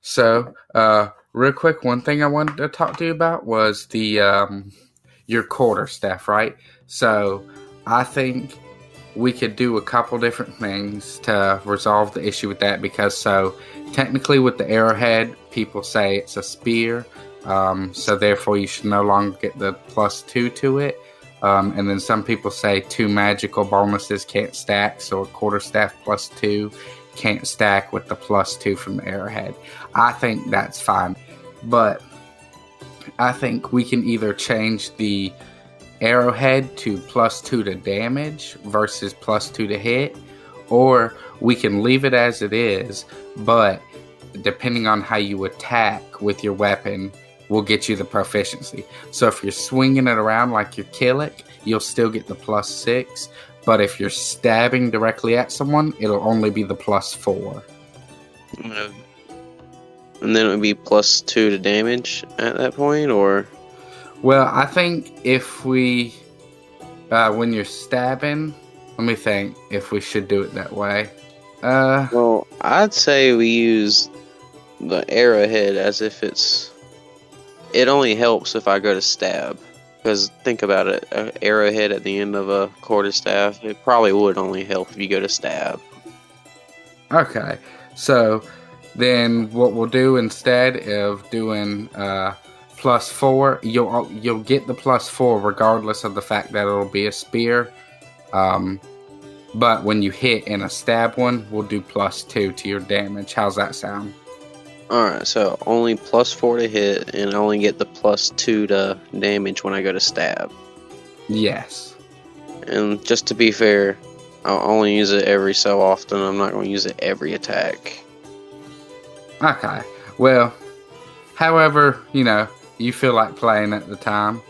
So, real quick, one thing I wanted to talk to you about was the your quarter staff, right? So, I think we could do a couple different things to resolve the issue with that because technically with the arrowhead, people say it's a spear, so therefore you should no longer get the +2 to it. And then some people say 2 magical bonuses can't stack, so a quarterstaff +2 can't stack with the +2 from the arrowhead. I think that's fine, but I think we can either change the arrowhead to +2 to damage versus +2 to hit, or we can leave it as it is, but depending on how you attack with your weapon will get you the proficiency. So if you're swinging it around like your Killick, you'll still get the +6, but if you're stabbing directly at someone, it'll only be the +4. And then it would be +2 to damage at that point, or? Well, I think if we, when you're stabbing, let me think if we should do it that way. Well, I'd say we use the arrowhead as if it only helps if I go to stab. Because think about it, an arrowhead at the end of a quarterstaff, it probably would only help if you go to stab. Okay, so then what we'll do instead of doing +4, you'll get the +4 regardless of the fact that it'll be a spear. But when you hit in a stab one, we'll do +2 to your damage. How's that sound? Alright, so only +4 to hit, and I only get the +2 to damage when I go to stab. Yes. And just to be fair, I'll only use it every so often. I'm not going to use it every attack. Okay. Well, however, you feel like playing at the time.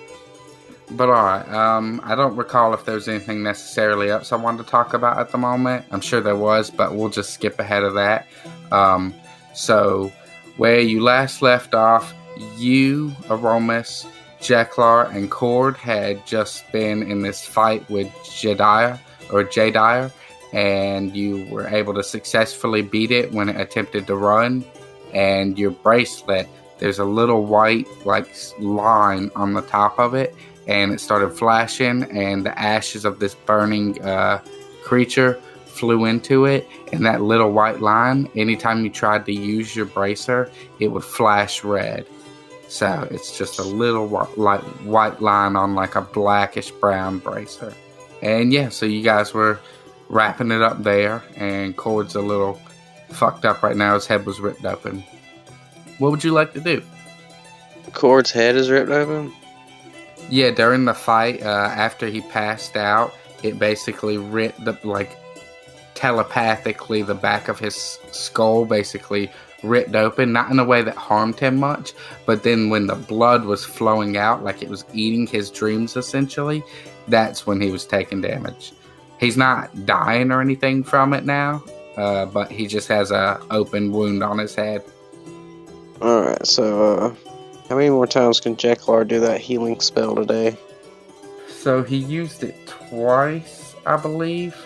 But alright, I don't recall if there's anything necessarily else I wanted to talk about at the moment. I'm sure there was, but we'll just skip ahead of that. So, where you last left off, you, Oromis, Jeklar, and Cord had just been in this fight with Jediah, and you were able to successfully beat it when it attempted to run. And your bracelet, there's a little white line on the top of it, and it started flashing, and the ashes of this burning creature flew into it, and that little white line, anytime you tried to use your bracer, it would flash red. So it's just a little white line on like a blackish brown bracer. And yeah, so you guys were wrapping it up there, and Cord's a little fucked up right now. His head was ripped open. What would you like to do? Cord's head is ripped open? Yeah, during the fight, after he passed out, it basically ripped telepathically the back of his skull basically ripped open, not in a way that harmed him much, but then when the blood was flowing out like it was eating his dreams essentially, that's when he was taking damage. He's not dying or anything from it now, but he just has a open wound on his head. Alright, so how many more times can Jeklar do that healing spell today? So he used it twice, I believe.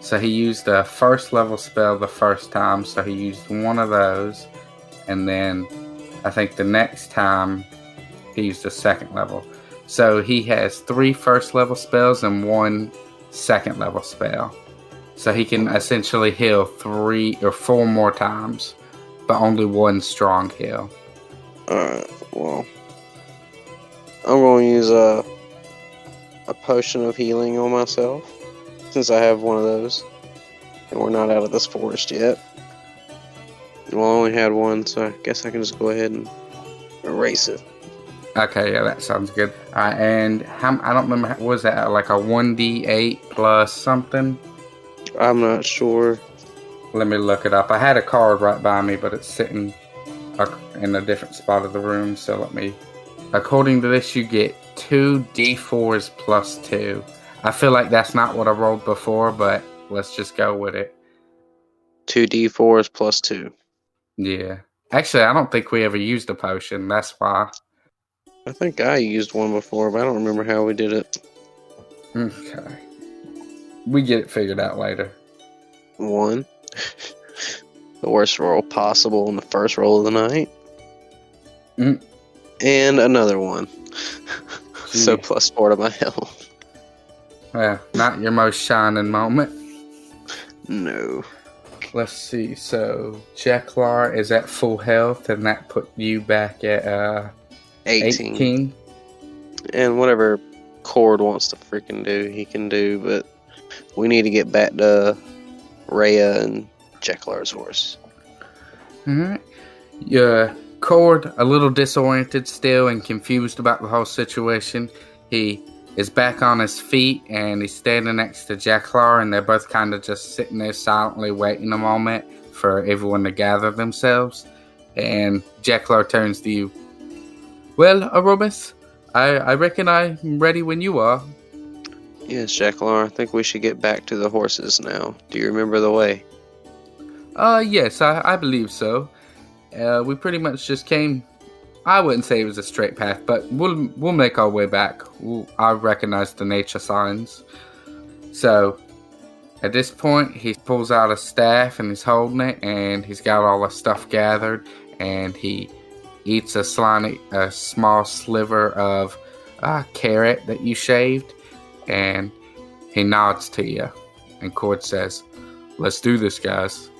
So he used a first level spell the first time, so he used one of those, and then I think the next time he used a second level. So he has 3 first level spells and 1 second level spell. So he can essentially heal 3 or 4 more times, but only 1 strong heal. Alright, well, I'm going to use a potion of healing on myself, since I have one of those, and we're not out of this forest yet. Well, I only had one, so I guess I can just go ahead and erase it. Okay, yeah, that sounds good. And I don't remember, what was that, like a 1d8 plus something? I'm not sure. Let me look it up. I had a card right by me, but it's sitting in a different spot of the room, so let me... According to this, you get 2 d4s plus 2. I feel like that's not what I rolled before, but let's just go with it. 2 d4s plus 2. Yeah. Actually, I don't think we ever used a potion. That's why. I think I used one before, but I don't remember how we did it. Okay. We get it figured out later. 1. the worst roll possible in the first roll of the night. Mm. And another one. So Gee. +4 to my health. Well, not your most shining moment. No. Let's see. So Jeklar is at full health, and that put you back at 18. And whatever Cord wants to freaking do, he can do. But we need to get back to Rhea and Jeklar's horse. Alright. Yeah, Cord, a little disoriented still and confused about the whole situation. He is back on his feet and he's standing next to Jeklar, and they're both kind of just sitting there silently waiting a moment for everyone to gather themselves. And Jeklar turns to you. Well, Oromis, I reckon I'm ready when you are. Yes, Jeklar, I think we should get back to the horses now. Do you remember the way? Yes, I believe so. We pretty much just came. I wouldn't say it was a straight path, but we'll make our way back. I recognize the nature signs. So, at this point, he pulls out a staff and he's holding it, and he's got all the stuff gathered, and he eats a small sliver of carrot that you shaved, and he nods to you, and Cord says, "Let's do this, guys."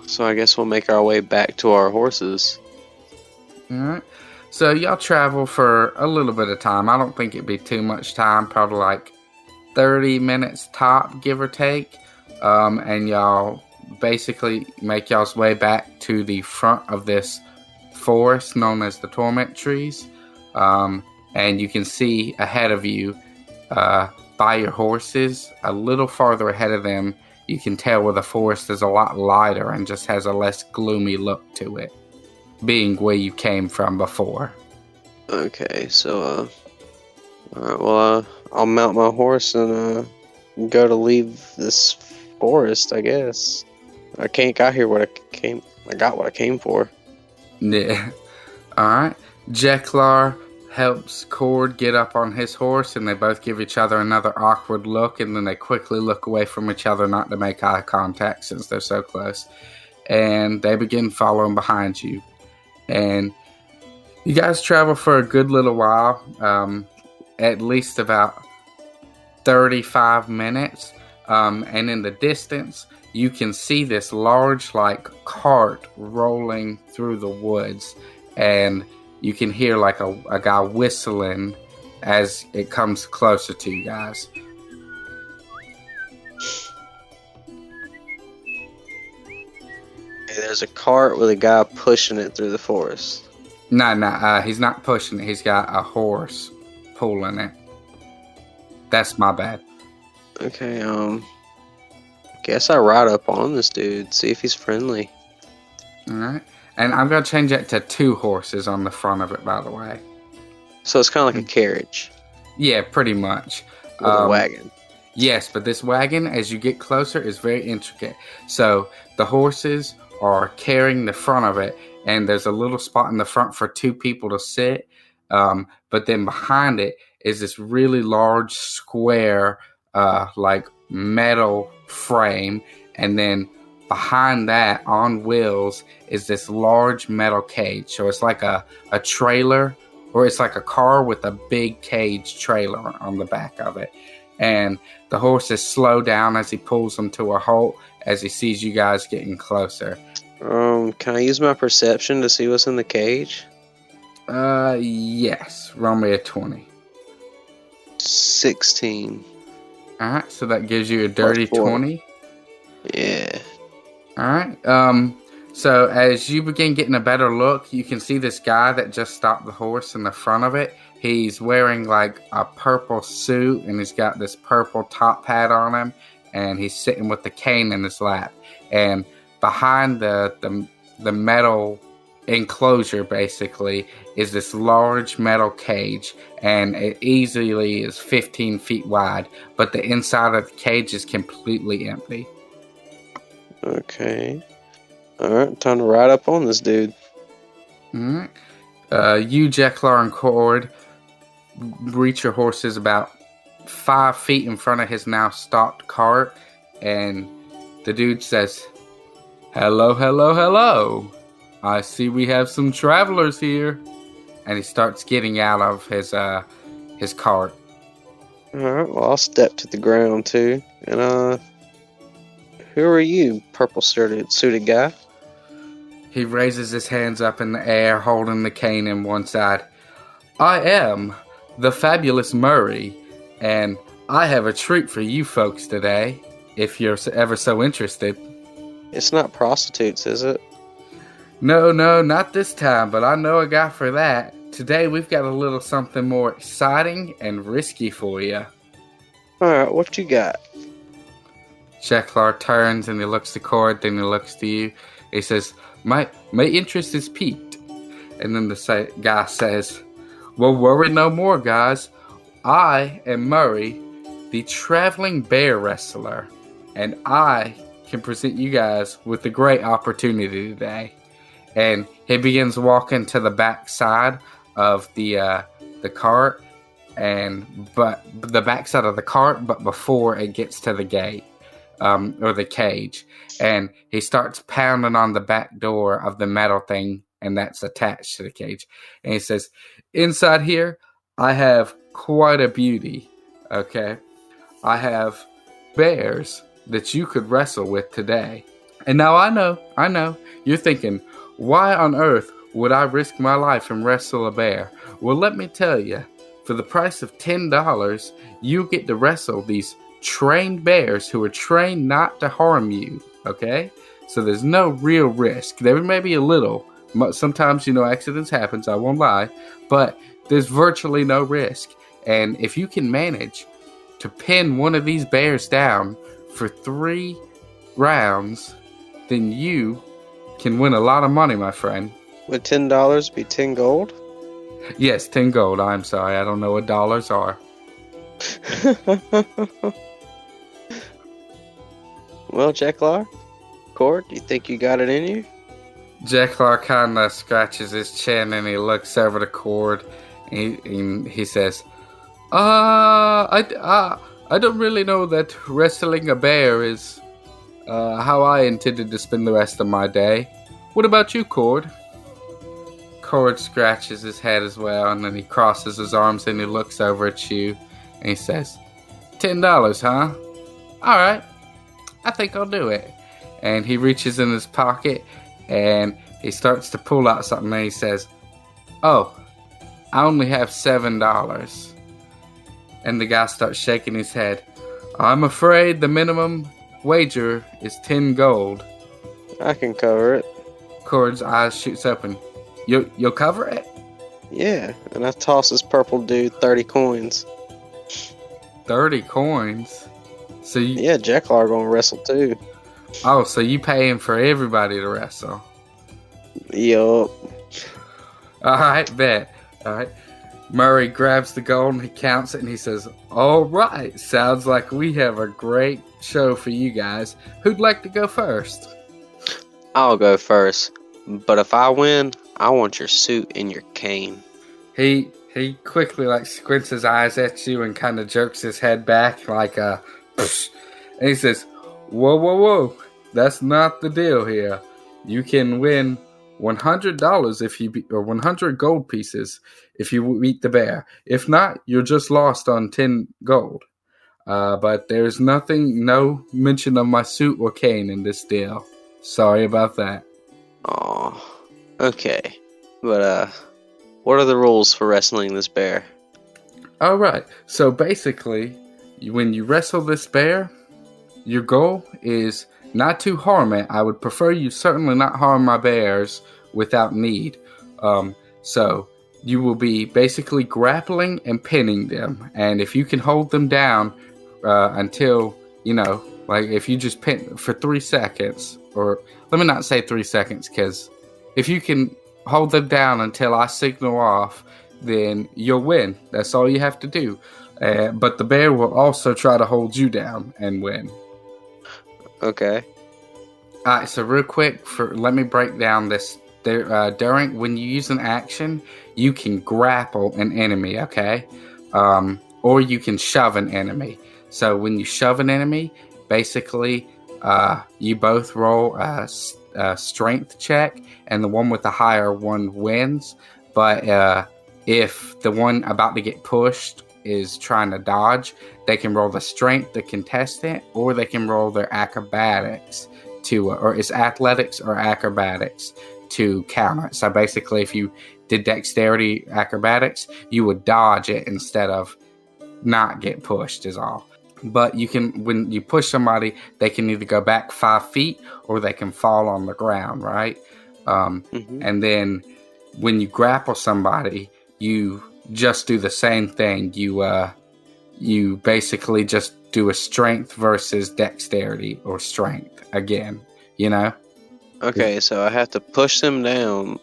So I guess we'll make our way back to our horses. Alright. So y'all travel for a little bit of time. I don't think it'd be too much time, probably like 30 minutes top, give or take. And y'all basically make y'all's way back to the front of this forest known as the Torment Trees. And you can see ahead of you, by your horses, a little farther ahead of them, you can tell where the forest is a lot lighter and just has a less gloomy look to it, being where you came from before. Okay, so, alright, well, I'll mount my horse and, go to leave this forest, I guess. I got what I came for. Yeah. Alright. Jeklar helps Cord get up on his horse, and they both give each other another awkward look, and then they quickly look away from each other not to make eye contact since they're so close. And they begin following behind you. And you guys travel for a good little while, at least about 35 minutes. And in the distance, you can see this large, cart rolling through the woods. And you can hear, a guy whistling as it comes closer to you guys. Hey, there's a cart with a guy pushing it through the forest. No, he's not pushing it. He's got a horse pulling it. That's my bad. Okay, guess I ride up on this dude, see if he's friendly. Alright. And I'm going to change it to 2 horses on the front of it, by the way. So it's kind of like a carriage. Yeah, pretty much. With a wagon. Yes, but this wagon, as you get closer, is very intricate. So the horses are carrying the front of it, and there's a little spot in the front for 2 people to sit. But then behind it is this really large square, metal frame, and then behind that, on wheels, is this large metal cage. So it's like a trailer, or it's like a car with a big cage trailer on the back of it. And the horses slow down as he pulls them to a halt as he sees you guys getting closer. Can I use my perception to see what's in the cage? Yes. Roll me a 20. 16. Alright, so that gives you a dirty 20. Yeah. Alright, so as you begin getting a better look, you can see this guy that just stopped the horse in the front of it. He's wearing a purple suit, and he's got this purple top hat on him, and he's sitting with the cane in his lap. And behind the metal enclosure, basically, is this large metal cage, and it easily is 15 feet wide, but the inside of the cage is completely empty. Okay. Alright, time to ride up on this dude. Alright. You, Jeklar, and Cord reach your horses about 5 feet in front of his now stopped cart, and the dude says, Hello, hello, hello. I see we have some travelers here. And he starts getting out of his cart. Alright, well, I'll step to the ground too. And, who are you, purple suited guy? He raises his hands up in the air, holding the cane in one side. I am the fabulous Murry, and I have a treat for you folks today, if you're ever so interested. It's not prostitutes, is it? No, not this time, but I know a guy for that. Today we've got a little something more exciting and risky for you. Alright, what you got? Jeklar turns and he looks to Cord, then he looks to you. He says, My interest is piqued. And then the guy says, well, worry no more, guys. I am Murry, the traveling bear wrestler, and I can present you guys with a great opportunity today. And he begins walking to the back side of the cart, but the backside of the cart, but before it gets to the gate or the cage, and he starts pounding on the back door of the metal thing, and that's attached to the cage. And he says, "Inside here, I have quite a beauty. Okay, I have bears that you could wrestle with today." And now I know, you're thinking, why on earth would I risk my life and wrestle a bear? Well, let me tell you, for the price of $10, you get to wrestle these trained bears who are trained not to harm you, okay? So there's no real risk. There may be a little. Sometimes, accidents happen, I won't lie, but there's virtually no risk. And if you can manage to pin one of these bears down for 3 rounds, then you can win a lot of money, my friend. Would $10 be 10 gold? Yes, 10 gold. I'm sorry, I don't know what dollars are. Well, Jeklar, Cord, do you think you got it in you? Jeklar kind of scratches his chin and he looks over to Cord and he says, I don't really know that wrestling a bear is how I intended to spend the rest of my day. What about you, Cord? Cord scratches his head as well, and then he crosses his arms and he looks over at you and he says, $10, huh? Alright, I think I'll do it. And he reaches in his pocket and he starts to pull out something and he says, oh, I only have $7. And the guy starts shaking his head. I'm afraid the minimum wager is 10 gold. I can cover it. Cord's eyes shoots open. You'll cover it? Yeah, and I toss this purple dude 30 coins. 30 coins? So yeah, Jeklar gonna wrestle too. Oh, so you paying for everybody to wrestle? Yup. Alright, bet. Alright. Murry grabs the gold and he counts it and he says, alright, sounds like we have a great show for you guys. Who'd like to go first? I'll go first. But if I win, I want your suit and your cane. He quickly squints his eyes at you and kind of jerks his head back like a psh, and he says, whoa, that's not the deal here. You can win $100 if you or 100 gold pieces if you beat the bear. If not, you're just lost on 10 gold. But there's no mention of my suit or cane in this deal. Sorry about that. Oh, okay. But, what are the rules for wrestling this bear? Alright, so basically, when you wrestle this bear, your goal is not to harm it. I would prefer you certainly not harm my bears without need. So, you will be basically grappling and pinning them. And if you can hold them down until, if you just pin for 3 seconds, or let me not say 3 seconds, because if you can hold them down until I signal off, then you'll win. That's all you have to do. But the bear will also try to hold you down and win. Okay. Alright, so real quick, let me break down this. When you use an action, you can grapple an enemy, okay? Or you can shove an enemy. So when you shove an enemy, basically, you both roll a strength check, and the one with the higher one wins. But if the one about to get pushed is trying to dodge, they can roll the strength to contest it, or they can roll their acrobatics or it's athletics or acrobatics to counter it. So basically, if you did dexterity acrobatics, you would dodge it instead of not get pushed is all. But you can, when you push somebody, they can either go back 5 feet or they can fall on the ground, right? And then when you grapple somebody, you just do the same thing. You basically just do a strength versus dexterity or strength again, you know? Okay, so I have to push them down.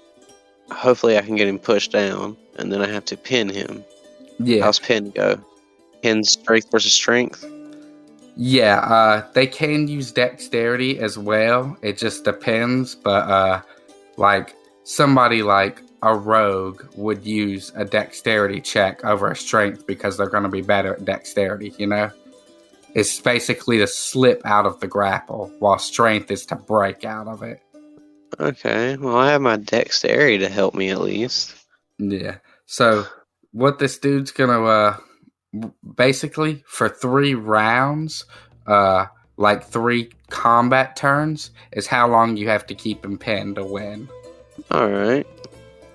Hopefully I can get him pushed down, and then I have to pin him. Yeah. How's pin go? Pin strength versus strength? Yeah, they can use dexterity as well. It just depends, but like somebody like a rogue would use a dexterity check over a strength because they're going to be better at dexterity, you know? It's basically to slip out of the grapple, while strength is to break out of it. Okay, well, I have my dexterity to help me at least. Yeah. So what this dude's going to basically for 3 rounds, like 3 combat turns, is how long you have to keep him pinned to win. All right.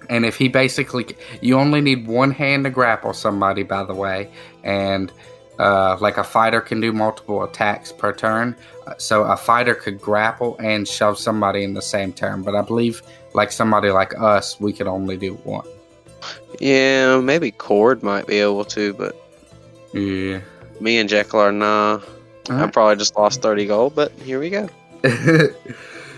And if he basically, you only need one hand to grapple somebody, by the way, and like a fighter can do multiple attacks per turn. So a fighter could grapple and shove somebody in the same turn. But I believe like somebody like us, we could only do one. Yeah, maybe Cord might be able to, but yeah, me and Jekyll are nah. I probably just lost 30 gold, but here we go.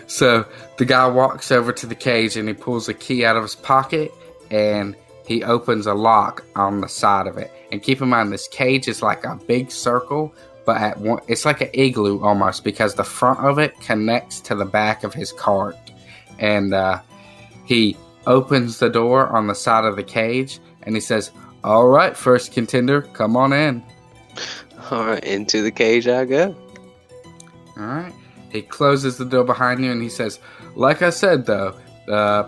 So the guy walks over to the cage and he pulls a key out of his pocket and he opens a lock on the side of it. And keep in mind, this cage is like a big circle, but it's like an igloo almost, because the front of it connects to the back of his cart. And he opens the door on the side of the cage and he says, "All right, first contender, come on in." All right, into the cage I go. All right. He closes the door behind you and he says, "Like I said, though,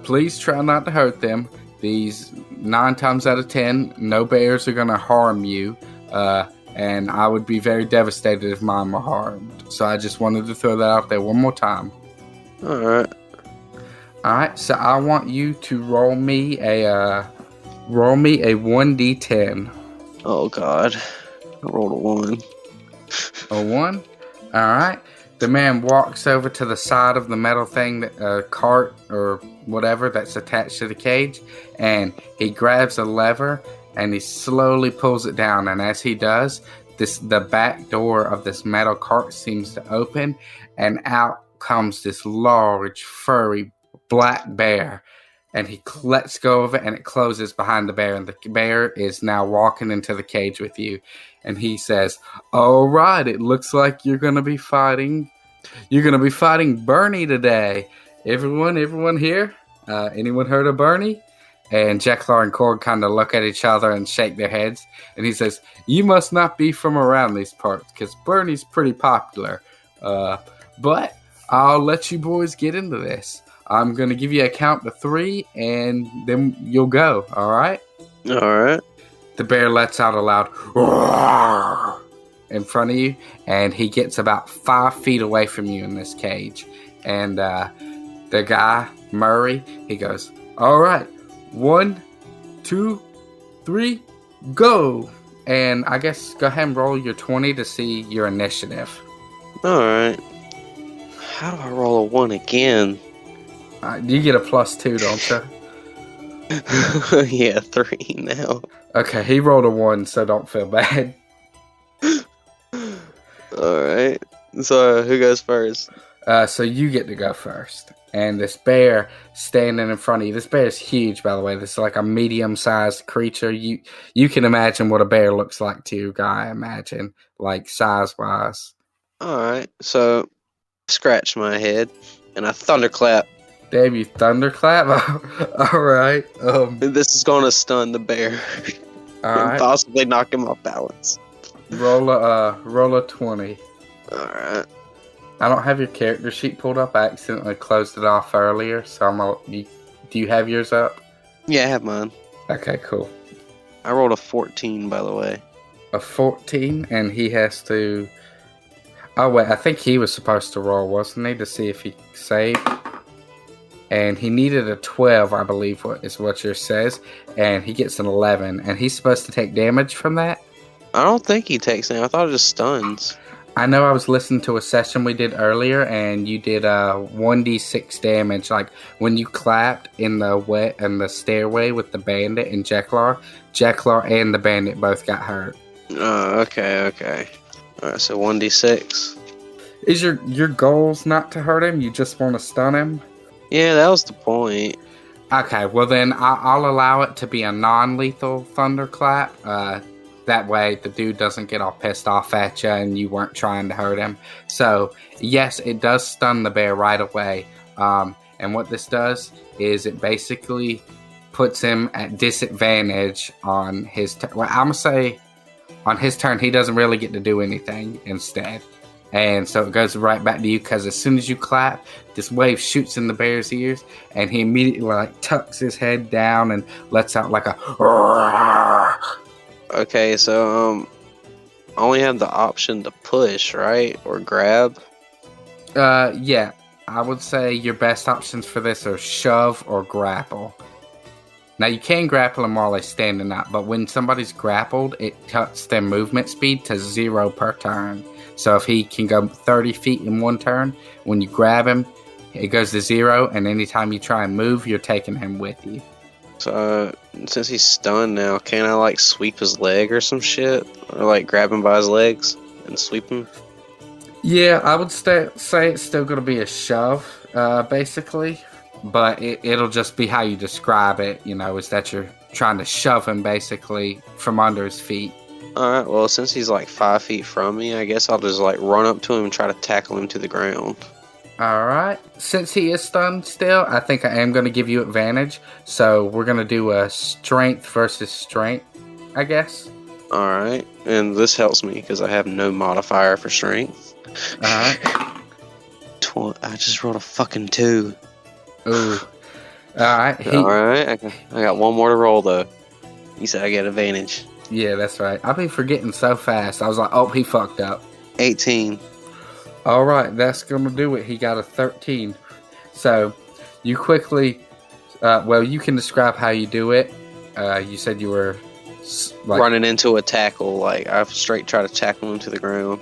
please try not to hurt them. These 9 times out of 10, no bears are going to harm you. And I would be very devastated if mine were harmed. So I just wanted to throw that out there one more time." All right. All right. So I want you to roll me a 1d10. Oh, God. I rolled a 1. A 1? All right. The man walks over to the side of the metal thing, cart or whatever that's attached to the cage, and he grabs a lever and he slowly pulls it down. And as he does, the back door of this metal cart seems to open, and out comes this large, furry black bear. And he lets go of it, and it closes behind the bear. And the bear is now walking into the cage with you. And he says, "All right, it looks like you're going to be fighting. You're going to be fighting Bernie today. Everyone here? Anyone heard of Bernie?" And Jekyll and Cord kind of look at each other and shake their heads. And he says, "You must not be from around these parts, because Bernie's pretty popular. But I'll let you boys get into this. I'm going to give you a count to 3, and then you'll go, all right?" All right. The bear lets out a loud roar in front of you, and he gets about 5 feet away from you in this cage. And the guy, Murry, he goes, "All right, 1, 2, 3, go." And I guess go ahead and roll your 20 to see your initiative. All right. How do I roll a 1 again? You get a +2, don't you? Yeah, 3 now. Okay, he rolled a 1, so don't feel bad. Alright. So, who goes first? So you get to go first. And this bear standing in front of you. This bear is huge, by the way. This is like a medium-sized creature. You can imagine what a bear looks like to you, guy, imagine. Like, size-wise. Alright, so I scratch my head, and I thunderclap. Damn, you thunderclap? Alright. This is going to stun the bear. Alright. And possibly knock him off balance. Roll a 20. Alright. I don't have your character sheet pulled up. I accidentally closed it off earlier, so do you have yours up? Yeah, I have mine. Okay, cool. I rolled a 14, by the way. A 14, and he has to... Oh, wait, I think he was supposed to roll, wasn't he, to see if he saved? And he needed a 12, I believe, is what yours says, and he gets an 11, and he's supposed to take damage from that? I don't think he takes any. I thought it just stuns. I know I was listening to a session we did earlier, and you did 1d6 damage. Like when you clapped in the stairway with the bandit and Jeklar and the bandit both got hurt. Oh, okay. All right, so 1d6. Is your goals not to hurt him? You just want to stun him? Yeah, that was the point. Okay, well then I'll allow it to be a non-lethal thunderclap. That way the dude doesn't get all pissed off at you and you weren't trying to hurt him. So, yes, it does stun the bear right away. And what this does is it basically puts him at disadvantage on his turn. Well, I'm going to say on his turn, he doesn't really get to do anything instead. And so it goes right back to you because as soon as you clap, this wave shoots in the bear's ears and he immediately tucks his head down and lets out like a... Okay, so I only have the option to push, right? Or grab? Yeah. I would say your best options for this are shove or grapple. Now, you can grapple them while they're standing up, but when somebody's grappled, it cuts their movement speed to 0 per turn. So if he can go 30 feet in one turn, when you grab him, it goes to 0, and anytime you try and move, you're taking him with you. So, since he's stunned now, can I, sweep his leg or some shit? Or, grab him by his legs and sweep him? Yeah, I would say it's still going to be a shove, basically. But it'll just be how you describe it, is that you're trying to shove him, basically, from under his feet. Alright, well, since he's, 5 feet from me, I guess I'll just, run up to him and try to tackle him to the ground. Alright. Since he is stunned still, I think I am going to give you advantage. So we're going to do a strength versus strength, I guess. Alright. And this helps me because I have no modifier for strength. Alright. I just rolled a fucking 2. Ooh. Alright. Alright. I got one more to roll, though. You said I get advantage. Yeah, that's right. I've been forgetting so fast. I was like, oh, he fucked up. 18. All right, that's going to do it. He got a 13. So you quickly, you can describe how you do it. You said you were running into a tackle. I straight try to tackle him to the ground.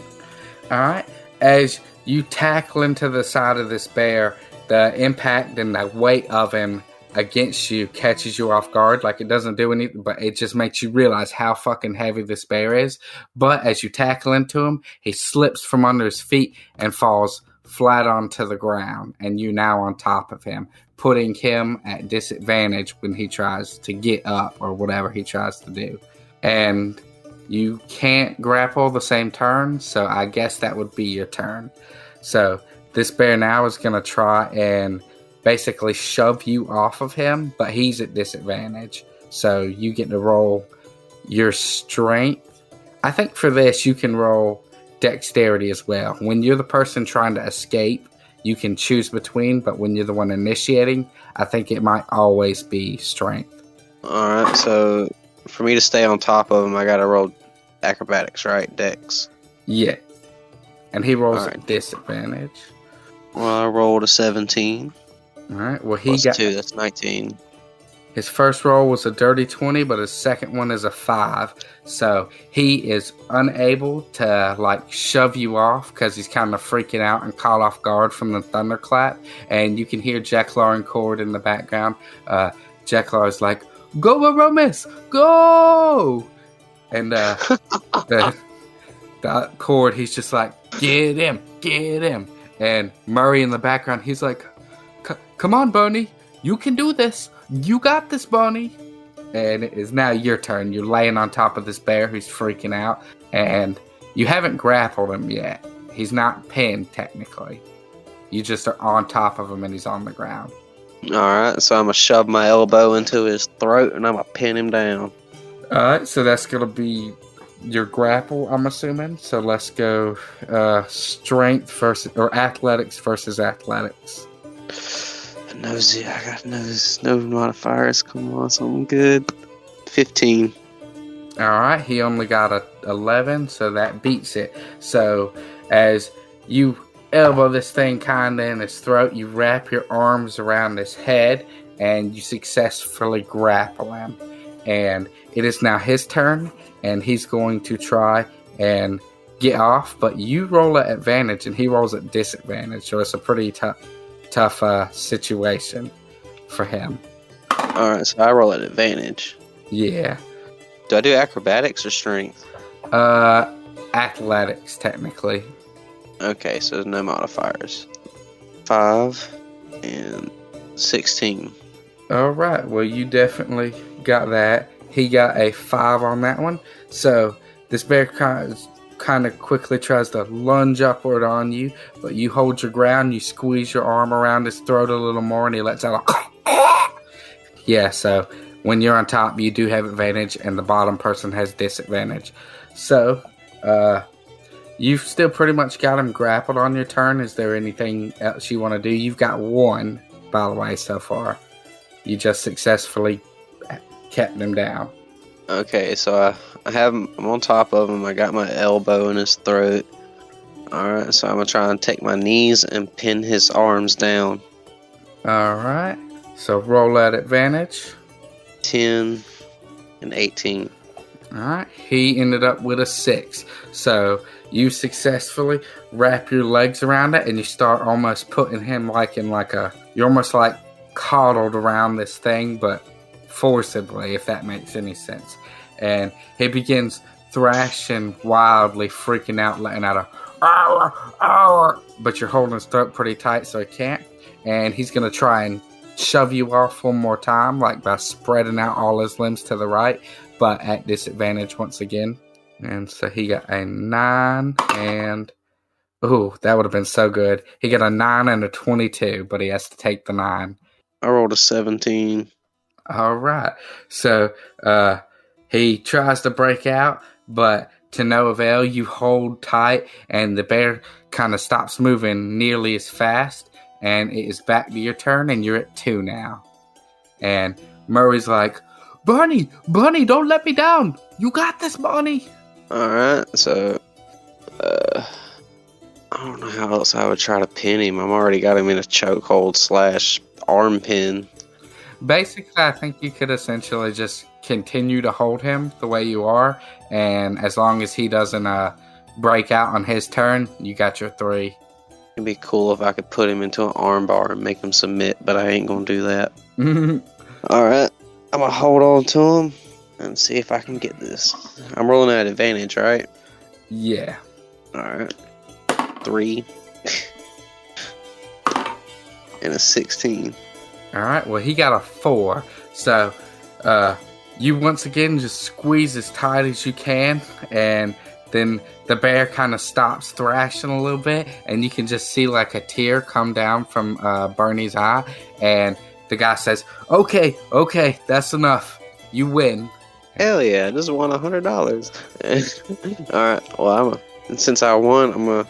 All right. As you tackle into the side of this bear, the impact and the weight of him against you catches you off guard. It doesn't do anything, but it just makes you realize how fucking heavy this bear is. But as you tackle into him, he slips from under his feet and falls flat onto the ground, and you now on top of him, putting him at disadvantage when he tries to get up or whatever he tries to do. And you can't grapple the same turn, so I guess that would be your turn. So this bear now is going to try and basically shove you off of him, but he's at disadvantage. So you get to roll your strength. I think for this, you can roll dexterity as well. When you're the person trying to escape, you can choose between, but when you're the one initiating, I think it might always be strength. Alright, so for me to stay on top of him, I gotta roll acrobatics, right? Dex. Yeah. And he rolls at disadvantage. Well, I rolled a 17. Alright, well he Plus got 2, that's 19. His first roll was a dirty 20, but his second one is a 5. So he is unable to shove you off because he's kind of freaking out and caught off guard from the thunderclap. And you can hear Jeklar and Cord in the background. Jeklar is like, "Go, Oromis, go!" And the Cord, he's just like, get him. And Murry in the background, he's like, "Come on, Boney, you can do this. You got this, Boney." And it is now your turn. You're laying on top of this bear who's freaking out, and you haven't grappled him yet. He's not pinned, technically. You just are on top of him, and he's on the ground. Alright, so I'm going to shove my elbow into his throat, and I'm going to pin him down. Alright, so that's going to be your grapple, I'm assuming. So let's go strength versus or athletics versus athletics. I got no modifiers. Come on, something good. 15. All right, he only got a 11, so that beats it. So as you elbow this thing kind of in his throat, you wrap your arms around his head, and you successfully grapple him. And it is now his turn, and he's going to try and get off, but you roll at advantage, and he rolls at disadvantage, so it's a pretty tough situation for him. All right, so I roll at advantage. Yeah. Do I do acrobatics or strength? Athletics, technically. Okay, so there's no modifiers. 5 and 16. All right. Well, you definitely got that. He got a 5 on that one. So this bear kind of quickly tries to lunge upward on you, but you hold your ground. You squeeze your arm around his throat a little more, and he lets out a yeah. So when you're on top, you do have advantage, and the bottom person has disadvantage. So you've still pretty much got him grappled on your turn. Is there anything else you want to do? You've got 1, by the way, so far. You just successfully kept him down. Okay, so I'm on top of him. I got my elbow in his throat. Alright, so I'm going to try and take my knees and pin his arms down. Alright, so roll at advantage. 10 and 18. Alright, he ended up with a 6. So you successfully wrap your legs around it, and you start almost putting him you're almost like coddled around this thing, but forcibly, if that makes any sense. And he begins thrashing wildly, freaking out, letting out a "Arr, arr," but you're holding his throat pretty tight, so he can't. And he's going to try and shove you off one more time, like by spreading out all his limbs to the right, but at disadvantage once again. And so he got a 9 and... Ooh, that would have been so good. He got a 9 and a 22, but he has to take the 9. I rolled a 17. All right. So he tries to break out, but to no avail. You hold tight, and the bear kind of stops moving nearly as fast, and it is back to your turn, and you're at 2 now. And Murray's like, Bunny, don't let me down. You got this, Bunny. All right, so I don't know how else I would try to pin him. I've already got him in a chokehold / arm pin. Basically, I think you could essentially just continue to hold him the way you are, and as long as he doesn't break out on his turn, you got your 3. It'd be cool if I could put him into an arm bar and make him submit, but I ain't gonna do that. Alright, I'm gonna hold on to him and see if I can get this. I'm rolling at advantage, right? Yeah. Alright. 3 and a 16. Alright, well, he got a 4. So, you once again just squeeze as tight as you can, and then the bear kind of stops thrashing a little bit, and you can just see like a tear come down from Bernie's eye, and the guy says, Okay, that's enough. You win. Hell yeah, I just won $100. Alright, well, since I won, I'm gonna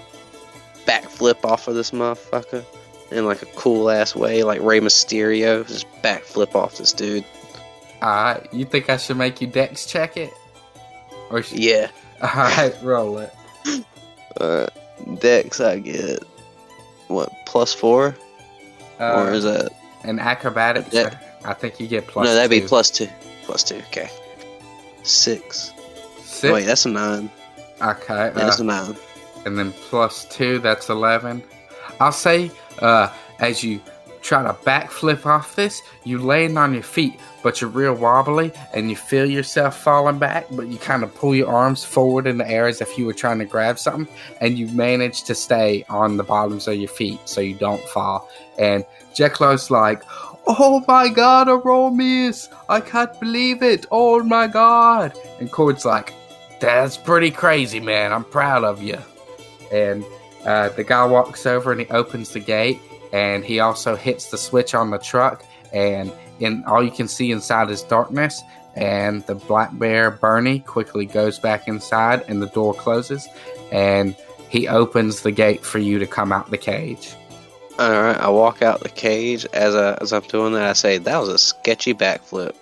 backflip off of this motherfucker in like a cool ass way, like Rey Mysterio. Just backflip off this dude. Alright, you think I should make you dex check it? Or yeah. Alright, roll it. Dex, I get what, +4? Or is that an acrobatics? I think you get +2. No, that'd be +2. +2, okay. 6. Oh, wait, that's a 9. Okay. Yeah, that's a 9. And then +2, that's 11. I'll say, as you try to backflip off this, you land on your feet, but you're real wobbly, and you feel yourself falling back, but you kind of pull your arms forward in the air as if you were trying to grab something, and you manage to stay on the bottoms of your feet so you don't fall. And Jekyll's like, Oh my god, Oromis! I can't believe it! Oh my god! And Cord's like, That's pretty crazy, man. I'm proud of you. And the guy walks over and he opens the gate, and he also hits the switch on the truck, and all you can see inside is darkness. And the black bear, Bernie, quickly goes back inside, and the door closes, and he opens the gate for you to come out the cage. Alright, I walk out the cage. As I'm doing that, I say, that was a sketchy backflip.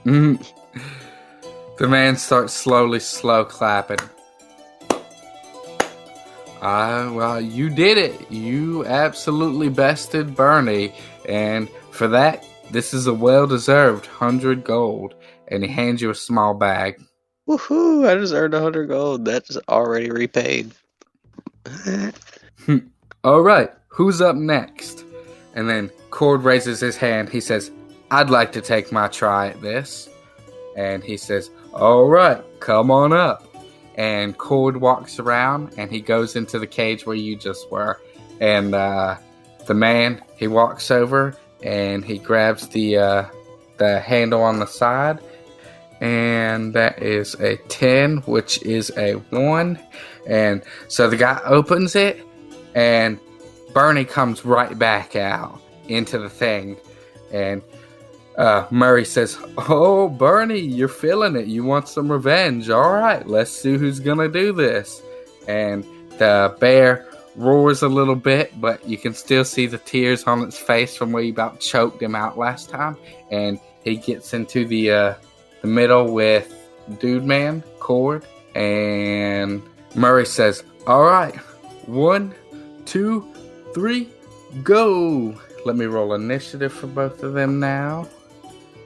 The man starts slow clapping. Well, you did it. You absolutely bested Bernie, and for that, this is a well-deserved 100 gold. And he hands you a small bag. Woohoo! I just earned 100 gold. That's already repaid. All right, who's up next? And then Cord raises his hand. He says, I'd like to take my try at this. And he says, all right, come on up. And Cord walks around, and he goes into the cage where you just were. And the man, he walks over, and he grabs the handle on the side. And that is a 10, which is a 1. And so the guy opens it, and Bernie comes right back out into the thing. And Murry says, oh, Bernie, you're feeling it. You want some revenge. All right, let's see who's going to do this. And the bear roars a little bit, but you can still see the tears on its face from where you about choked him out last time. And he gets into the middle with Dude Man, Cord, and Murry says, all right, 1, 2, 3, go. Let me roll initiative for both of them now.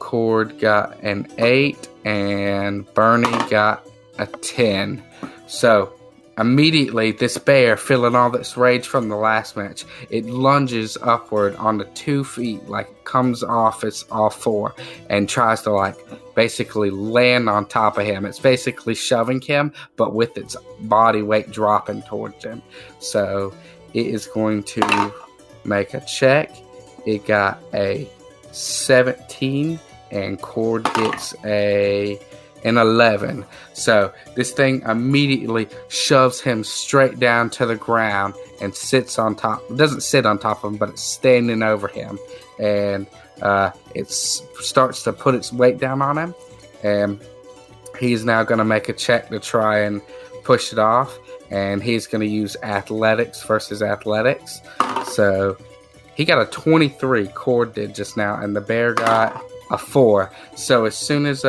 Cord got an 8 and Bernie got a 10. So immediately, this bear, feeling all this rage from the last match, it lunges upward onto 2 feet, like comes off its all 4, and tries to basically land on top of him. It's basically shoving him, but with its body weight dropping towards him. So it is going to make a check. It got a 17, and Cord gets an 11. So this thing immediately shoves him straight down to the ground and sits on top. It doesn't sit on top of him, but it's standing over him. And it starts to put its weight down on him. And he's now going to make a check to try and push it off. And he's going to use athletics versus athletics. So he got a 23, Cord did just now, and the bear got a 4. So as soon as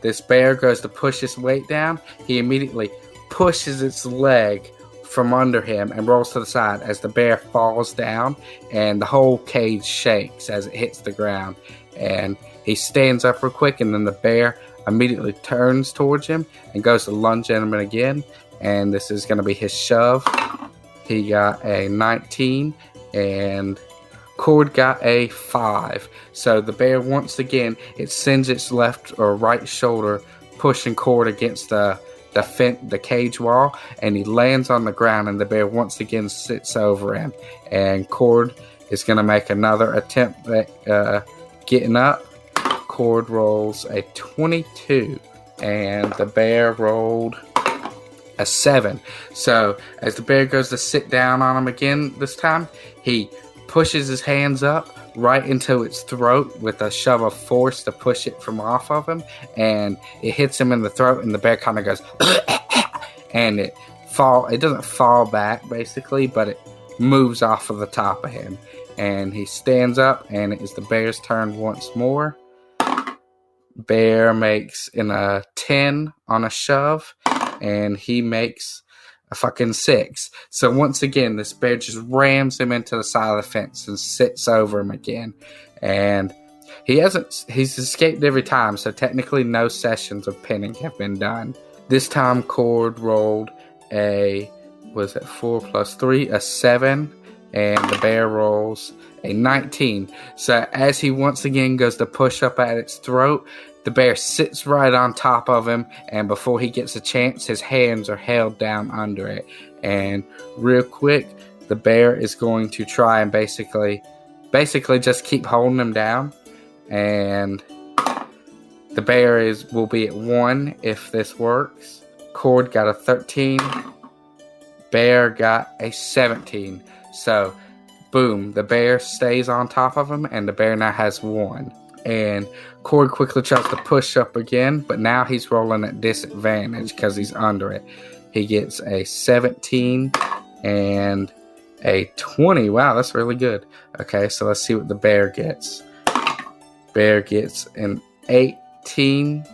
this bear goes to push his weight down, he immediately pushes its leg from under him and rolls to the side as the bear falls down, and the whole cage shakes as it hits the ground. And he stands up real quick, and then the bear immediately turns towards him and goes to lunge at him again. And this is going to be his shove. He got a 19, and Cord got a 5. So the bear, once again, it sends its left or right shoulder, pushing Cord against the cage wall, and he lands on the ground, and the bear once again sits over him. And Cord is going to make another attempt at getting up. Cord rolls a 22, and the bear rolled a 7. So as the bear goes to sit down on him again this time, he pushes his hands up right into its throat with a shove of force to push it from off of him, and it hits him in the throat, and the bear kind of goes and it doesn't fall back basically, but it moves off of the top of him, and he stands up, and it is the bear's turn once more. Bear makes a 10 on a shove, and he makes a fucking 6. So once again, this bear just rams him into the side of the fence and sits over him again. And he's escaped every time, so technically no sessions of pinning have been done. This time Cord rolled a 4 plus 3, a 7, and the bear rolls a 19. So as he once again goes to push up at its throat, the bear sits right on top of him, and before he gets a chance, his hands are held down under it. And real quick, the bear is going to try and basically just keep holding him down. And the bear will be at 1 if this works. Cord got a 13. Bear got a 17. So, boom, the bear stays on top of him, and the bear now has 1. And Cord quickly tries to push up again, but now he's rolling at disadvantage because he's under it. He gets a 17 and a 20. Wow, that's really good. Okay, so let's see what the bear gets. Bear gets an 18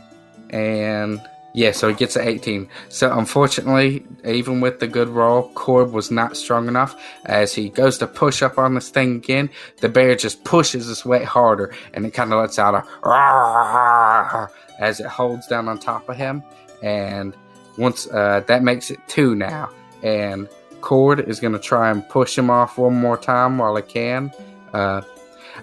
and... yeah, so he gets an 18. So unfortunately, even with the good roll, Cord was not strong enough. As he goes to push up on this thing again, the bear just pushes his weight harder, and it kind of lets out a "Rawr" as it holds down on top of him. And once that makes it 2 now. And Cord is going to try and push him off one more time while he can.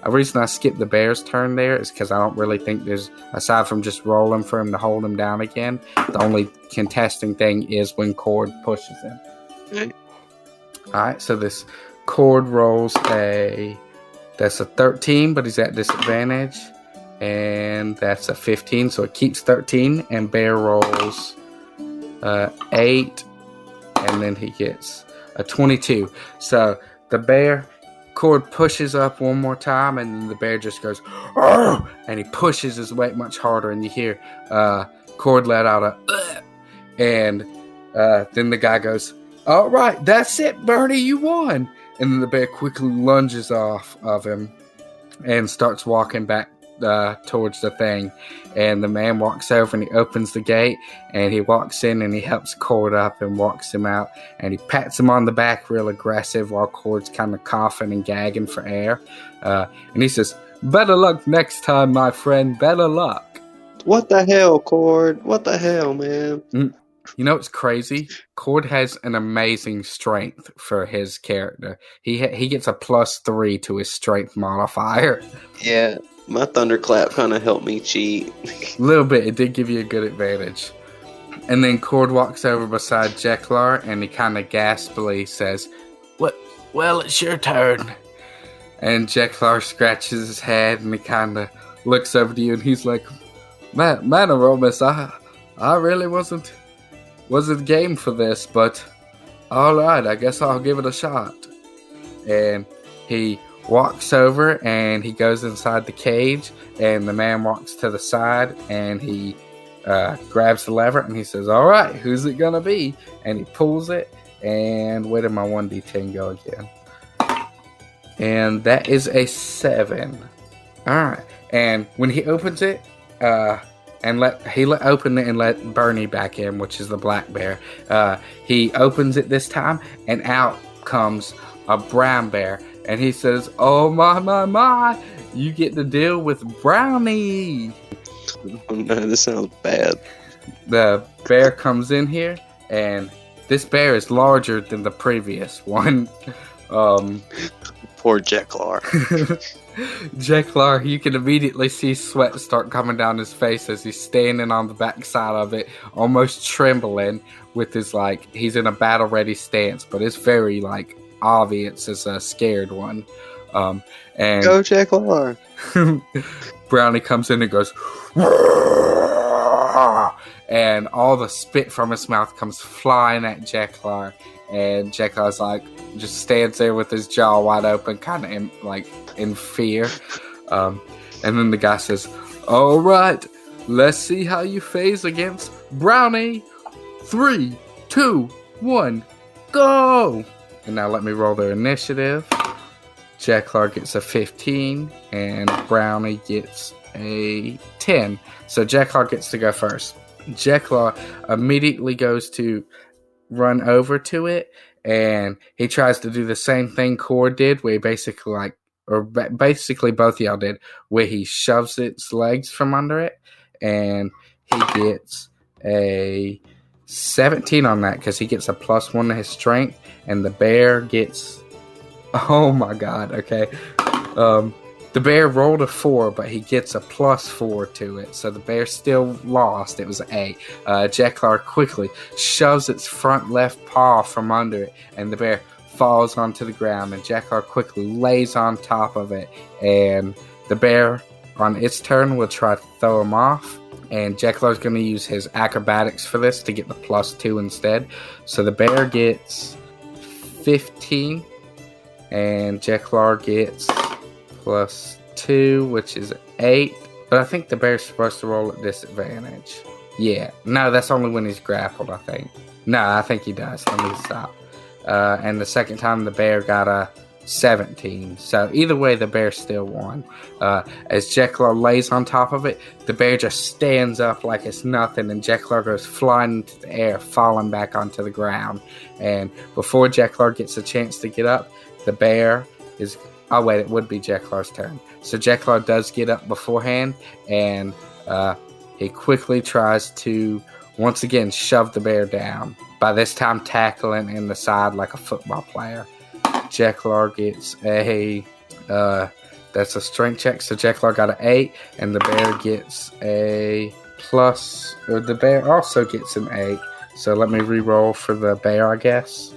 A reason I skipped the bear's turn there is because I don't really think there's, aside from just rolling for him to hold him down again, the only contesting thing is when Cord pushes him. Alright, so this Cord rolls that's a 13, but he's at disadvantage. And that's a 15, so it keeps 13. And bear rolls 8, and then he gets a 22. So the bear... Cord pushes up one more time, and then the bear just goes, "Arr!" and he pushes his weight much harder, and you hear Cord let out a "Ugh!" And then the guy goes, "All right, that's it, Bernie, you won." And then the bear quickly lunges off of him and starts walking back towards the thing. And the man walks over and he opens the gate, and he walks in and he helps Cord up and walks him out, and he pats him on the back real aggressive while Cord's kind of coughing and gagging for air, and he says, "Better luck next time, my friend, better luck." What the hell, Cord? What the hell, man? You know what's crazy? Cord has an amazing strength for his character. He gets a +3 to his strength modifier. Yeah. My thunderclap kind of helped me cheat. A little bit. It did give you a good advantage. And then Cord walks over beside Jeklar, and he kind of gaspily says, Well, it's your turn." And Jeklar scratches his head, and he kind of looks over to you, and he's like, Man, Oromis, I really wasn't game for this, but alright, I guess I'll give it a shot. And he walks over and he goes inside the cage, and the man walks to the side and he grabs the lever and he says, "All right, who's it gonna be?" And he pulls it, and where did my 1d10 go again? And that is a 7. All right, and when he opens it, open it and let Bernie back in, which is the black bear. He opens it this time, and out comes a brown bear. And he says, "Oh my, you get to deal with Brownie." Oh no, this sounds bad. The bear comes in here, and this bear is larger than the previous one. Poor Jeklar. Jeklar, you can immediately see sweat start coming down his face as he's standing on the back side of it, almost trembling with his, he's in a battle-ready stance, but it's very, obvious as a scared one. And Go Jeklar. Brownie comes in and goes, and all the spit from his mouth comes flying at Jeklar, and Jeklar's just stands there with his jaw wide open, kind of in fear. And then the guy says, "All right, let's see how you phase against Brownie. 3, 2, 1, go!" And now let me roll their initiative. Jeklar gets a 15, and Brownie gets a 10. So Jeklar gets to go first. Jeklar immediately goes to run over to it, and he tries to do the same thing Cord did, where he basically both of y'all did, where he shoves its legs from under it, and he gets a 17 on that because he gets a +1 to his strength, and the bear gets, oh my god, okay. The bear rolled a 4, but he gets a +4 to it, so the bear still lost. It was an 8. Jeklar quickly shoves its front left paw from under it, and the bear falls onto the ground, and Jeklar quickly lays on top of it, and the bear, on its turn, will try to throw him off, and Jeklar's going to use his acrobatics for this to get the +2 instead. So the bear gets 15, and Jeklar gets +2, which is 8, but I think the bear's supposed to roll at disadvantage. Yeah, no, that's only when he's grappled, I think. No, I think he does. Let me stop. And the second time the bear got a 17. So either way, the bear still won. As Jeklar lays on top of it, the bear just stands up like it's nothing, and Jeklar goes flying into the air, falling back onto the ground. And before Jeklar gets a chance to get up, the bear is... Oh, wait, it would be Jeklar's turn. So Jeklar does get up beforehand, and he quickly tries to, once again, shove the bear down. By this time, tackling in the side like a football player. Jeklar gets a... that's a strength check, so Jeklar got an 8, and the bear gets a plus... Or the bear also gets an 8. So let me re-roll for the bear, I guess.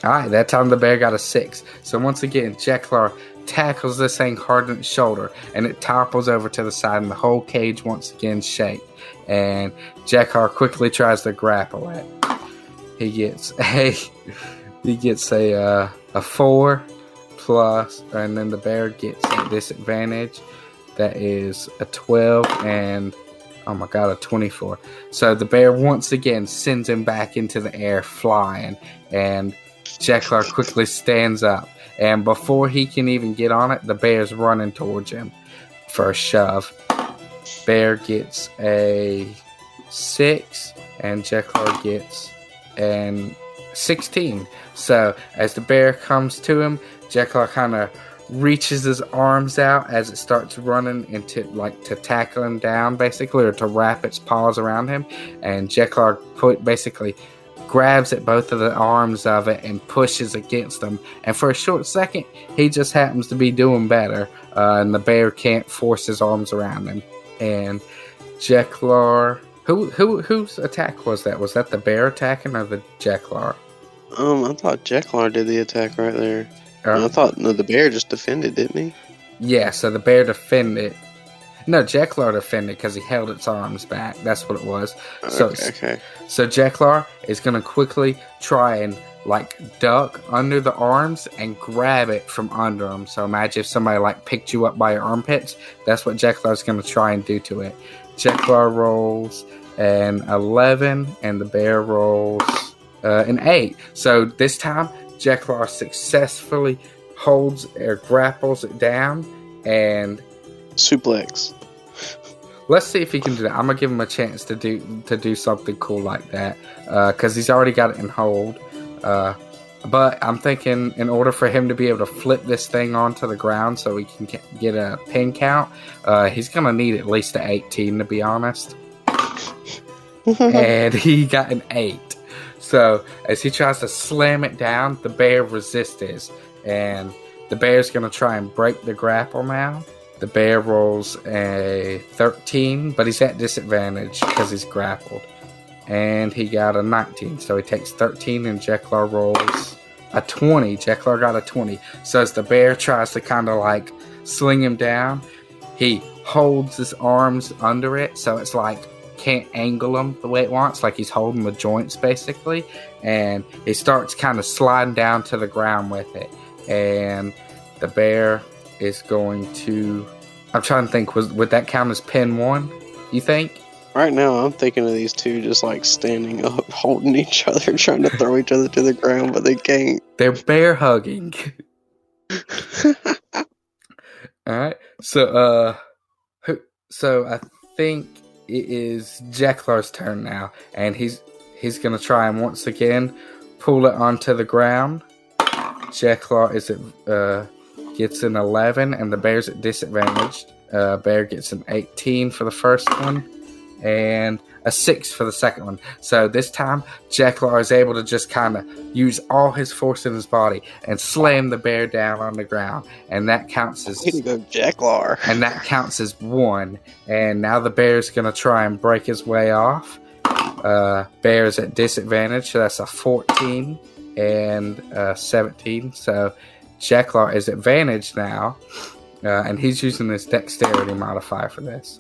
Alright, that time the bear got a 6. So once again, Jeklar tackles this thing hard on its shoulder, and it topples over to the side, and the whole cage once again shakes. And Jeklar quickly tries to grapple it. He gets a 4 plus, and then the bear gets a disadvantage. That is a 12 and oh my god, a 24. So the bear once again sends him back into the air flying, and Jeklar quickly stands up, and before he can even get on it, the bear's running towards him for a shove. Bear gets a 6, and Jeklar gets an 16. So as the bear comes to him, Jeklar kind of reaches his arms out as it starts running into, like, to tackle him down, basically, or to wrap its paws around him. And Jeklar basically grabs at both of the arms of it and pushes against him. And for a short second, he just happens to be doing better, and the bear can't force his arms around him. And Jeklar, whose attack was that? Was that the bear attacking or the Jeklar? I thought Jeklar did the attack right there. I thought the bear just defended, didn't he? Yeah, so the bear defended. No, Jeklar defended because he held its arms back. That's what it was. Okay. So Jeklar is going to quickly try and, like, duck under the arms and grab it from under him. So imagine if somebody, like, picked you up by your armpits. That's what Jeklar is going to try and do to it. Jeklar rolls an 11, and the bear rolls an 8. So this time, Jeklar successfully holds or grapples it down and suplex. Let's see if he can do that. I'm gonna give him a chance to do something cool like that because he's already got it in hold. But I'm thinking in order for him to be able to flip this thing onto the ground so he can get a pin count, he's gonna need at least an 18 to be honest. And he got an 8. So as he tries to slam it down, the bear resisted, and the bear's going to try and break the grapple now. The bear rolls a 13, but he's at disadvantage because he's grappled. And he got a 19, so he takes 13, and Jeklar rolls a 20. Jeklar got a 20. So as the bear tries to kind of like sling him down, he holds his arms under it, so it's like can't angle him the way it wants, like he's holding the joints basically, and he starts kind of sliding down to the ground with it. And the bear is going to, I'm trying to think, would that count as pin 1, you think? Right now I'm thinking of these two just like standing up, holding each other, trying to throw each other to the ground, but they can't. They're bear hugging. Alright, so I think it is Jeklar's turn now, and he's gonna try and once again pull it onto the ground. Jeklar gets an 11, and the bear's at disadvantage. Bear gets an 18 for the first one, and a 6 for the second one. So this time, Jeklar is able to just kind of use all his force in his body and slam the bear down on the ground, and that counts as... Way to go, Jeklar. And that counts as 1. And now the bear's going to try and break his way off. Bear's at disadvantage, so that's a 14 and 17. So Jeklar is advantaged now, and he's using his dexterity modifier for this.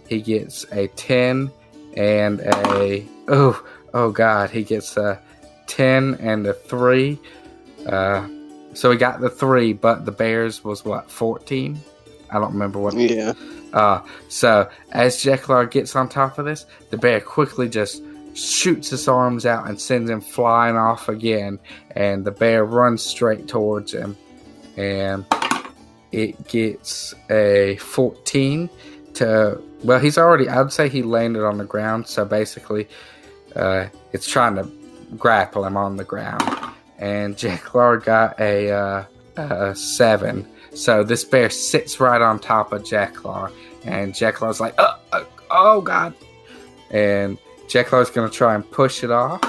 He gets a 10 and a... Oh God, he gets a 10 and a 3. So he got the 3, but the bear's was what, 14? I don't remember what. Yeah. So as Jeklar gets on top of this, the bear quickly just shoots his arms out and sends him flying off again. And the bear runs straight towards him. And it gets a 14 to... Well, he's already... I'd say he landed on the ground. So basically, it's trying to grapple him on the ground. And Jeklar got a 7. So this bear sits right on top of Jeklar. And Jeklar's like, oh God. And Jeklar's going to try and push it off.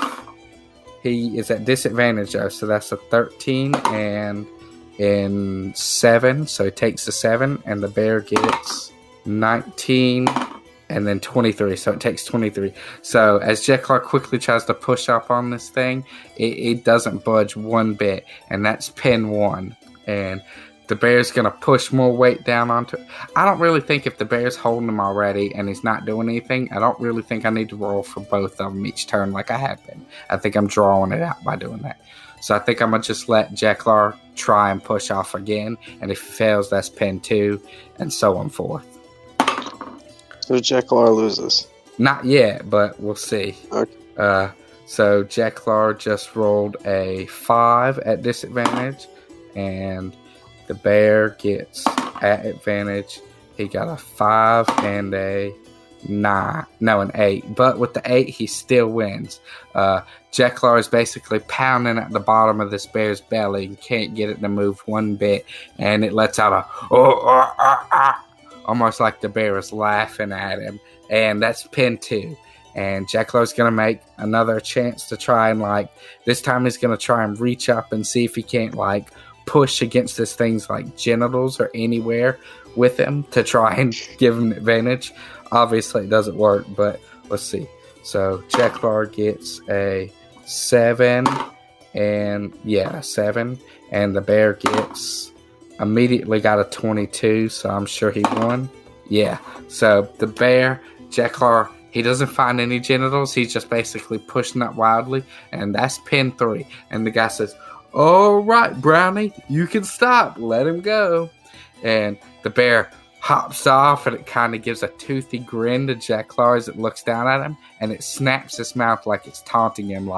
He is at disadvantage, though. So that's a 13 and in 7. So he takes the 7. And the bear gets 19 and then 23. So it takes 23. So as Jeklar quickly tries to push up on this thing, it doesn't budge one bit. And that's pin 1. And the bear's going to push more weight down onto it. I don't really think if the bear's holding him already and he's not doing anything, I don't really think I need to roll for both of them each turn like I have been. I think I'm drawing it out by doing that. So I think I'm going to just let Jeklar try and push off again. And if he fails, that's pin 2 and so on forth. So Jeklar loses. Not yet, but we'll see. Okay. So Jeklar just rolled a 5 at disadvantage. And the bear gets at advantage. He got a 5 and a 9. No, an 8. But with the 8, he still wins. Jeklar is basically pounding at the bottom of this bear's belly and can't get it to move one bit. And it lets out a almost like the bear is laughing at him. And that's pin 2. And Jeklar's going to make another chance to try and this time he's going to try and reach up and see if he can't push against this thing's genitals or anywhere with him to try and give him an advantage. Obviously it doesn't work, but let's see. So Jeklar gets a 7 and 7, and the bear gets immediately got a 22, so I'm sure he won. Yeah. So the bear, Jeklar, he doesn't find any genitals, he's just basically pushing up wildly, and that's pin 3. And the guy says, "All right, Brownie, you can stop. Let him go." And the bear hops off, and it kind of gives a toothy grin to Jeklar as it looks down at him, and it snaps its mouth like it's taunting him.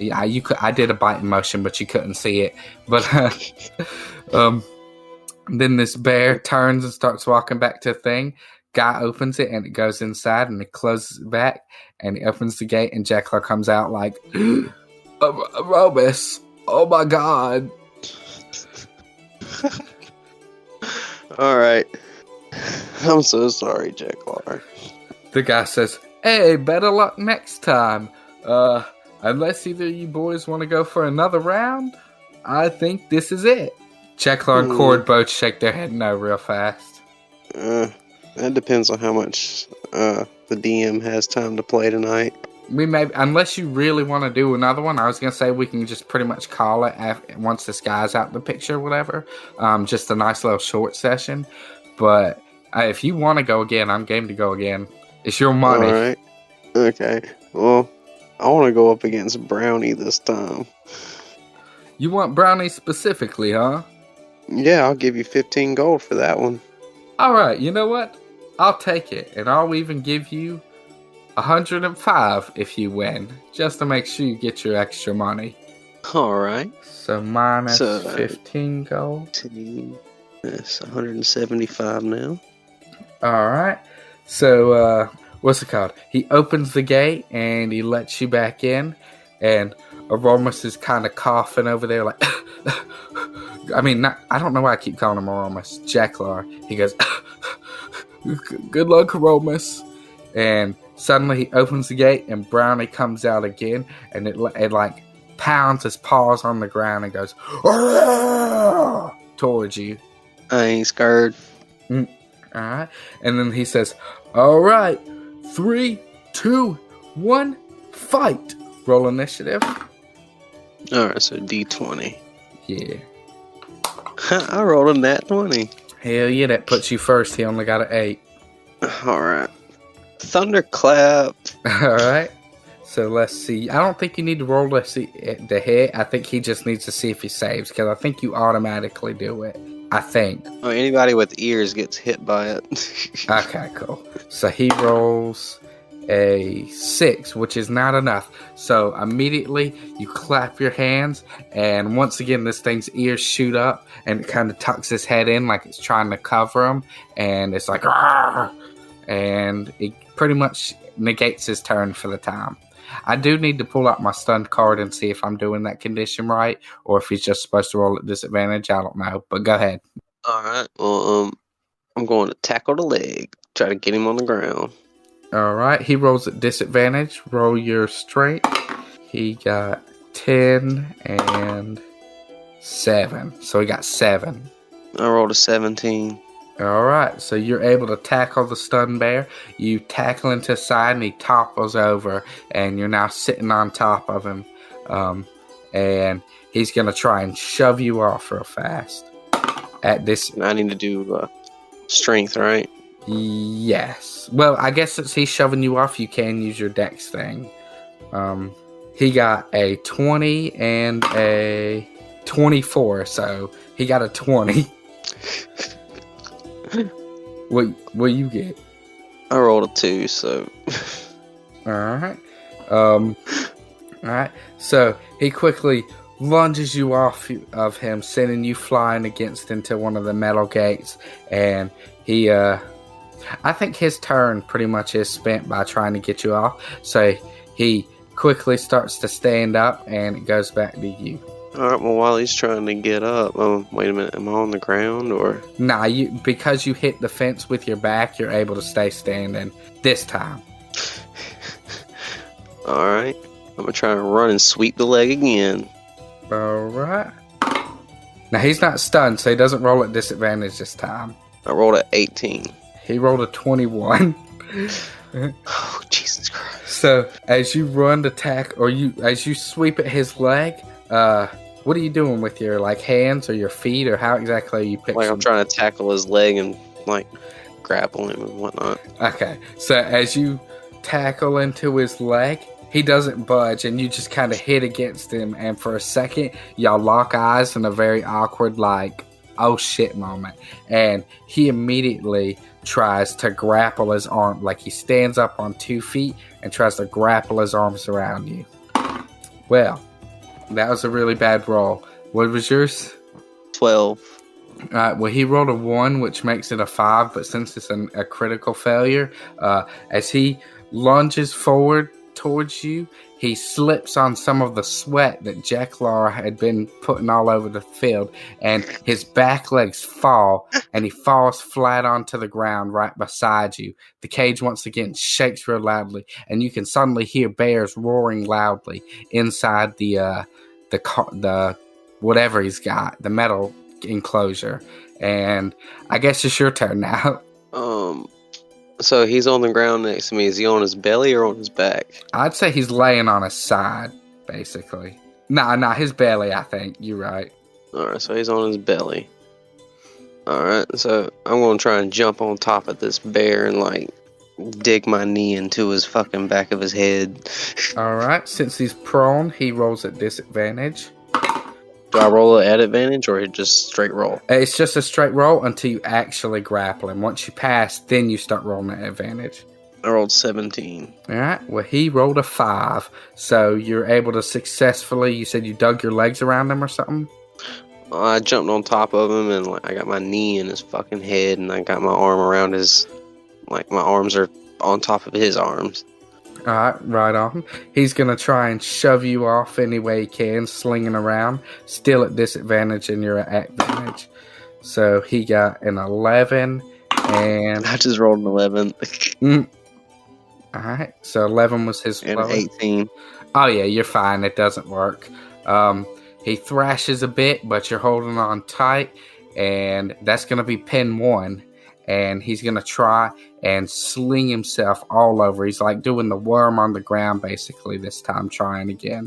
Yeah, I did a biting motion, but you couldn't see it. But then this bear turns and starts walking back to the thing. Guy opens it, and it goes inside, and it closes it back, and he opens the gate, and Jeklar comes out like... Oromis, oh my God. Alright. I'm so sorry, Jeklar. The guy says, "Hey, better luck next time. Unless either of you boys want to go for another round, I think this is it." Jeklar and Cord both shake their head no real fast. That depends on how much the DM has time to play tonight. We may, unless you really want to do another one. I was gonna say we can just pretty much call it once this guy's out in the picture, or whatever. Just a nice little short session. But if you want to go again, I'm game to go again. It's your money. All right. Okay. Well, I want to go up against Brownie this time. You want Brownie specifically, huh? Yeah, I'll give you 15 gold for that one. All right. You know what? I'll take it, and I'll even give you 105 if you win, just to make sure you get your extra money. Alright. So minus 15 gold. That's 175 now. Alright. So, what's it called? He opens the gate and he lets you back in, and Oromis is kind of coughing over there like... I mean, I don't know why I keep calling him Oromis. Jeklar. He goes, "Good luck, Oromis." And suddenly he opens the gate and Brownie comes out again, and it pounds his paws on the ground and goes towards you. I ain't scared. Alright. And then he says, "Alright, 3, 2, 1, fight." Roll initiative. Alright, so D20. Yeah. I rolled a nat 20. Hell yeah, that puts you first. He only got an 8. Alright. Thunderclap. Alright. So let's see. I don't think you need to roll to hit. I think he just needs to see if he saves, because I think you automatically do it. I think. Oh, anybody with ears gets hit by it. Okay, cool. So he rolls a 6, which is not enough. So immediately you clap your hands, and once again this thing's ears shoot up, and it kind of tucks its head in like it's trying to cover him, and it's like, "Argh!" And it pretty much negates his turn for the time. I do need to pull out my stun card and see if I'm doing that condition right, or if he's just supposed to roll at disadvantage. I don't know, but go ahead. Alright, well, I'm going to tackle the leg. Try to get him on the ground. Alright, he rolls at disadvantage. Roll your strength. He got 10 and 7. So he got 7. I rolled a 17. Alright, so you're able to tackle the stun bear. You tackle him to the side and he topples over, and you're now sitting on top of him. And he's going to try and shove you off real fast. At this, I need to do strength, right? Yes. Well, I guess since he's shoving you off, you can use your dex thing. He got a 20 and a 24, so he got a 20. What you get? I rolled a 2, so. Alright. Alright. So he quickly lunges you off of him, sending you flying against into one of the metal gates, and he I think his turn pretty much is spent by trying to get you off, so he quickly starts to stand up, and it goes back to you. Alright, well, while he's trying to get up, wait a minute, am I on the ground, or? Nah, because you hit the fence with your back, you're able to stay standing this time. Alright, I'm gonna try to run and sweep the leg again. Alright. Now, he's not stunned, so he doesn't roll at disadvantage this time. I rolled a 18. He rolled a 21. Oh, Jesus Christ. So, as you run to tack, or as you sweep at his leg, what are you doing with your, hands or your feet, or how exactly are you picking? Like, I'm trying to tackle his leg and, grapple him and whatnot. Okay, so as you tackle into his leg, he doesn't budge, and you just kind of hit against him, and for a second, y'all lock eyes in a very awkward, oh shit moment. And he immediately tries to grapple his arm, he stands up on 2 feet and tries to grapple his arms around you. Well, that was a really bad roll. What was yours? 12. Well, he rolled a 1, which makes it a 5, but since it's a critical failure, as he lunges forward towards you, he slips on some of the sweat that Jack Laura had been putting all over the field, and his back legs fall, and he falls flat onto the ground right beside you. The cage once again shakes real loudly, and you can suddenly hear bears roaring loudly inside the whatever he's got, the metal enclosure. And I guess it's your turn now. So he's on the ground next to me. Is he on his belly or on his back? I'd say he's laying on his side, basically. Nah, his belly, I think. You're right. Alright, so he's on his belly. Alright, so I'm gonna try and jump on top of this bear and, dig my knee into his fucking back of his head. Alright, since he's prone, he rolls at disadvantage. Do I roll at advantage or just straight roll? It's just a straight roll until you actually grapple him. Once you pass, then you start rolling at advantage. I rolled 17. Alright, well, he rolled a 5. So you're able to successfully, you said you dug your legs around him or something? I jumped on top of him and I got my knee in his fucking head and I got my arm around his, my arms are on top of his arms. Alright, right on. He's going to try and shove you off any way he can, slinging around. Still at disadvantage, and you're at advantage. So he got an 11, and... I just rolled an 11. Alright, so 11 was his and lowest. 18. Oh yeah, you're fine. It doesn't work. He thrashes a bit, but you're holding on tight, and that's going to be pin 1. And he's going to try and sling himself all over. He's doing the worm on the ground, basically, this time, trying again.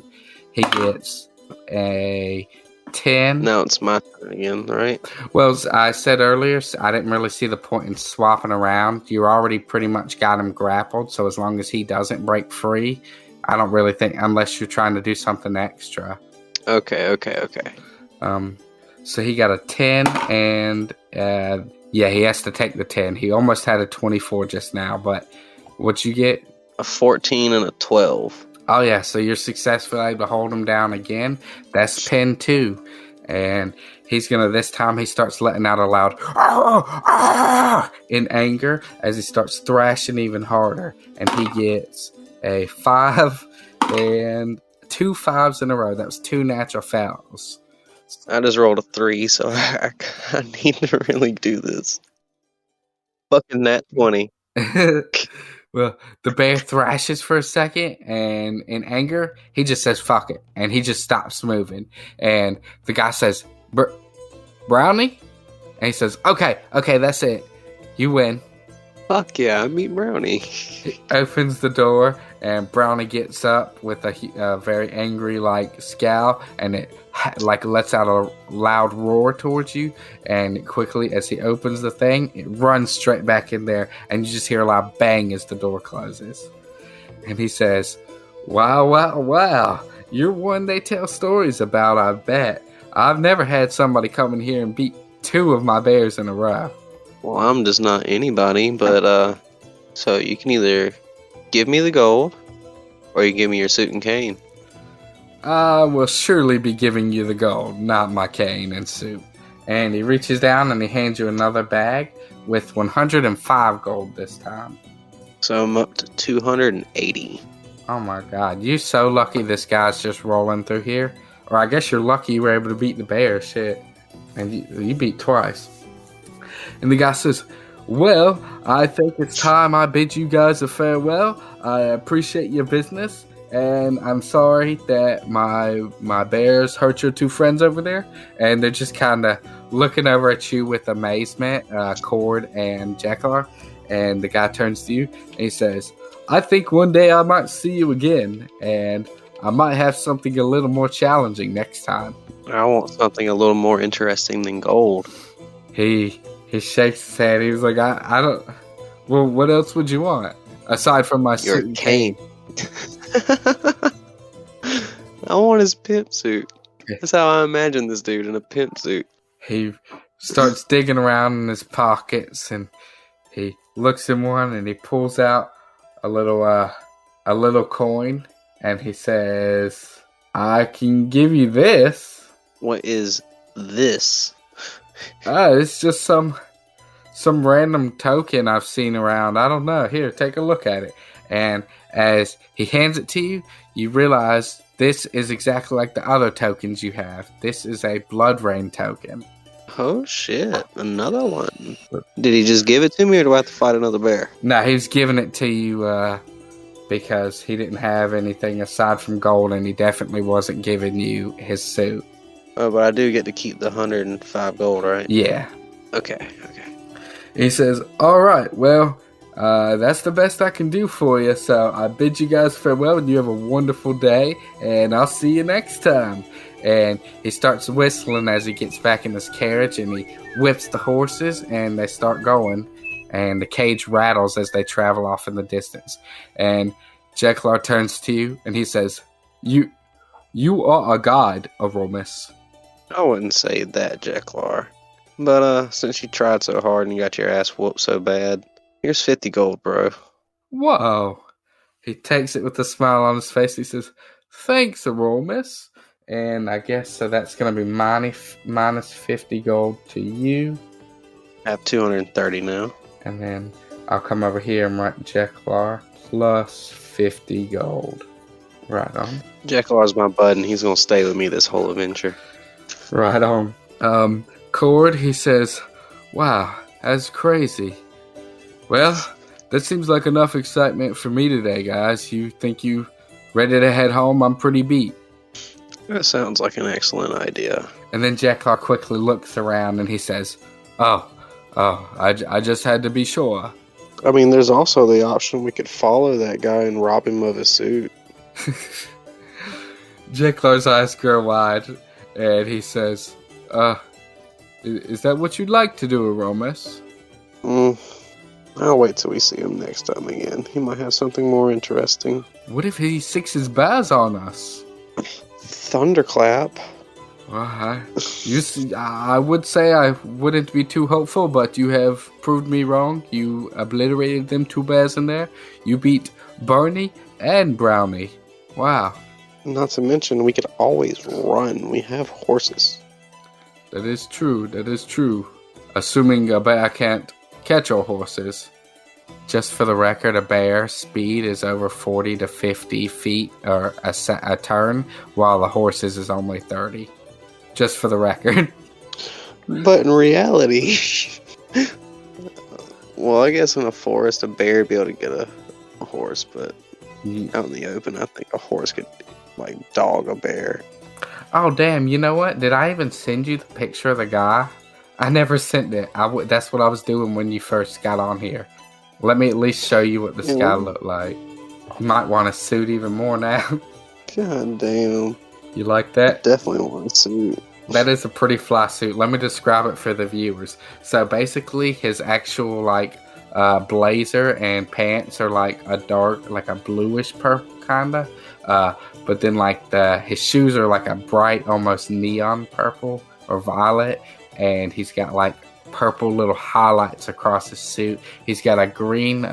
He gets a 10. Now it's my turn again, right? Well, as I said earlier, I didn't really see the point in swapping around. You already pretty much got him grappled, so as long as he doesn't break free, I don't really think, unless you're trying to do something extra. Okay. So he got a 10 and yeah, he has to take the 10. He almost had a 24 just now, but what'd you get? A 14 and a 12. Oh yeah, so you're successfully able to hold him down again. That's pen 2. And he's gonna, this time he starts letting out a loud "Ah, ah," in anger as he starts thrashing even harder. And he gets a 5 and 2 5s in a row. That was 2 natural fails. I just rolled a 3, so I need to really do this. Fucking nat 20. Well, the bear thrashes for a second, and in anger, he just says, fuck it. And he just stops moving. And the guy says, Brownie? And he says, okay, that's it. You win. Fuck yeah, I meet Brownie. He opens the door, and Brownie gets up with a very angry, scowl, and it, lets out a loud roar towards you, and quickly, as he opens the thing, it runs straight back in there, and you just hear a loud bang as the door closes. And he says, wow, you're one they tell stories about, I bet. I've never had somebody come in here and beat 2 of my bears in a row. Well, I'm just not anybody, but, so you can either give me the gold, or you give me your suit and cane. I will surely be giving you the gold, not my cane and suit. And he reaches down and he hands you another bag with 105 gold this time. So I'm up to 280. Oh my god, you're so lucky this guy's just rolling through here. Or I guess you're lucky you were able to beat the bear, shit. And you beat twice. And the guy says, well, I think it's time I bid you guys a farewell. I appreciate your business. And I'm sorry that my bears hurt your 2 friends over there. And they're just kind of looking over at you with amazement, Cord and Jekyll. And the guy turns to you and he says, I think one day I might see you again. And I might have something a little more challenging next time. I want something a little more interesting than gold. He shakes his head. He was like, I don't... Well, what else would you want? Aside from my your suit cane. I want his pimp suit. That's how I imagine this dude in a pimp suit. He starts digging around in his pockets and he looks in one and he pulls out a little coin and he says, I can give you this. What is this? It's just some random token I've seen around. I don't know. Here, take a look at it. And as he hands it to you, you realize this is exactly like the other tokens you have. This is a blood rain token. Oh shit, another one. Did he just give it to me or do I have to fight another bear? No, he's giving it to you because he didn't have anything aside from gold and he definitely wasn't giving you his suit. Oh, but I do get to keep the 105 gold, right? Yeah. Okay. He says, all right, well, that's the best I can do for you. So I bid you guys farewell and you have a wonderful day and I'll see you next time. And he starts whistling as he gets back in his carriage and he whips the horses and they start going. And the cage rattles as they travel off in the distance. And Jekyll turns to you and he says, You are a god, Oromis. I wouldn't say that, Jekyll. But since you tried so hard and you got your ass whooped so bad, here's 50 gold, bro. Whoa. He takes it with a smile on his face. He says, thanks, Oromis. And I guess so that's going to be minus 50 gold to you. I have 230 now. And then I'll come over here and write Jekyll plus 50 gold. Right on. Jekyll's my bud and he's going to stay with me this whole adventure. Right on. Cord, he says, wow, that's crazy. Well, that seems like enough excitement for me today, guys. You think you ready to head home? I'm pretty beat. That sounds like an excellent idea. And then Jekyll quickly looks around and he says, I just had to be sure. I mean, there's also the option we could follow that guy and rob him of his suit. Jekyll's eyes grow wide and he says, is that what you'd like to do, Oromis? I'll wait till we see him next time again. He might have something more interesting. What if he sicks his bars on us? Thunderclap. Well, I would say I wouldn't be too hopeful, but you have proved me wrong. You obliterated them 2 bears in there. You beat Barney and Brownie. Wow. Not to mention, we could always run. We have horses. That is true. That is true. Assuming a bear can't catch our horses. Just for the record, a bear's speed is over 40 to 50 feet or a turn, while the horse's is only 30. Just for the record. But in reality, well, I guess in a forest, a bear would be able to get a horse, but out in the open, I think a horse could, like, dog a bear. Oh, damn. You know what? Did I even send you the picture of the guy? I never sent it. That's what I was doing when you first got on here. Let me at least show you what this guy looked like. You might want a suit even more now. God damn. You like that? Definitely want a suit. That is a pretty fly suit. Let me describe it for the viewers. So basically, his actual blazer and pants are like a dark, like a bluish purple kinda. But then his shoes are like a bright, almost neon purple or violet, and he's got like purple little highlights across his suit. He's got a green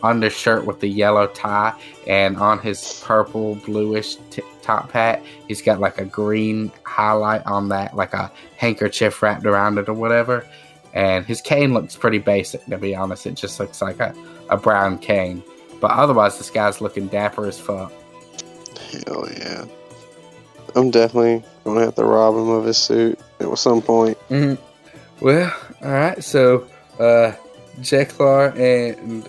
undershirt with the yellow tie, and on his purple bluish top hat he's got like a green highlight on that, like a handkerchief wrapped around it or whatever. And his cane looks pretty basic, to be honest. It just looks like a brown cane, but otherwise this guy's looking dapper as fuck. Hell yeah. I'm definitely gonna have to rob him of his suit at some point. Well, alright, so Jeklar and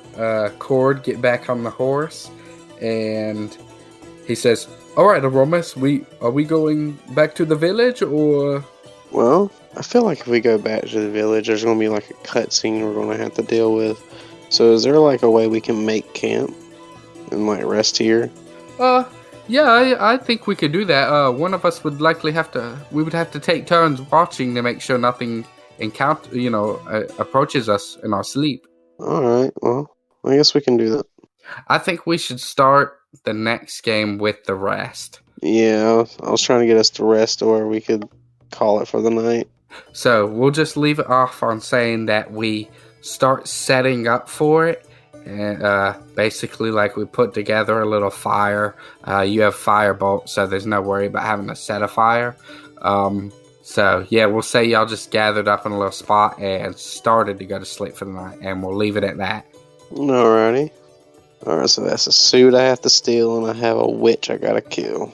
Cord get back on the horse, and he says, "Alright, Oromis, are we going back to the village, or?" Well, I feel like if we go back to the village, there's going to be like a cutscene we're going to have to deal with. So is there like a way we can make camp and like rest here? Yeah, I think we could do that. One of us would likely have to take turns watching to make sure nothing approaches us in our sleep. Alright, well, I guess we can do that. I think we should start the next game with the rest. Yeah, I was trying to get us to rest or we could call it for the night. So we'll just leave it off on saying that we start setting up for it. And basically, like, we put together a little fire. You have firebolt, so there's no worry about having to set a fire. So yeah, we'll say y'all just gathered up in a little spot and started to go to sleep for the night, and we'll leave it at that. Alrighty. Alright, so that's a suit I have to steal, and I have a witch I gotta kill.